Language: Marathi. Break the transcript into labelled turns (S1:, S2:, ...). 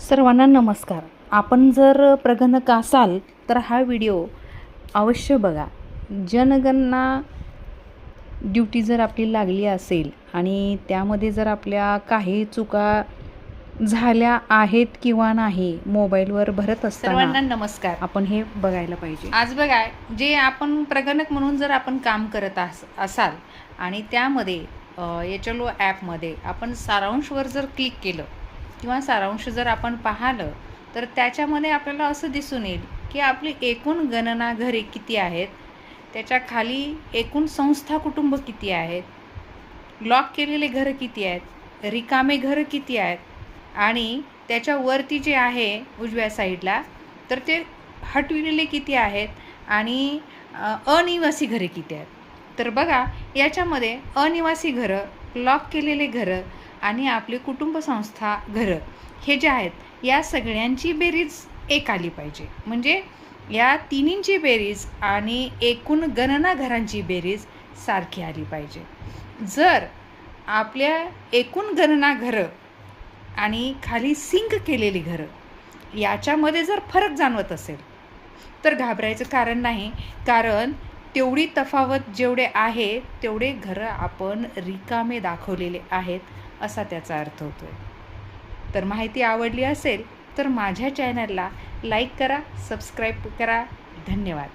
S1: सर्वांना नमस्कार. आपण जर प्रगणक असाल तर हा व्हिडिओ अवश्य बघा. जनगणना ड्युटी जर आपली लागली असेल आणि त्यामध्ये जर आपल्या काही चुका झाल्या आहेत किंवा नाही, मोबाईलवर भरत असताना
S2: सर्वांना नमस्कार.
S1: आपण हे बघायला पाहिजे.
S2: आज बघा, जे आपण प्रगणक म्हणून जर आपण काम करत असाल आणि त्यामध्ये HLO ॲपमध्ये आपण सारांशवर जर क्लिक केलं किंवा सारांश जर आपण पाहिलं तर त्याच्यामध्ये आपल्याला असं दिसून येईल की आपली एकूण गणना घरे किती आहेत, त्याच्या खाली एकूण संस्था कुटुंब किती आहेत, लॉक केलेले घरं किती आहेत, रिकामे घरं किती आहेत आणि त्याच्यावरती जे आहे उजव्या साईडला तर ते हटविलेले किती आहेत आणि अनिवासी घरे किती आहेत. तर बघा, याच्यामध्ये अनिवासी घरं, लॉक केलेले घरं आणि आपले कुटुंब संस्था घरं हे जे आहेत या सगळ्यांची बेरीज एक आली पाहिजे. म्हणजे या तिन्हींची बेरीज आणि एकूण गणना घरांची बेरीज सारखी आली पाहिजे. जर आपल्या एकूण गणना घरं आणि खाली सिंक केलेली घरं याच्यामध्ये जर फरक जाणवत असेल तर घाबरायचं कारण नाही, कारण तेवढी तफावत जेवढे आहे तेवढे घरं आपण रिकामे दाखवलेले आहेत असा त्याचा अर्थ होतो आहे. तर माहिती आवडली असेल तर माझ्या चॅनलला लाईक करा, सबस्क्राईब करा. धन्यवाद.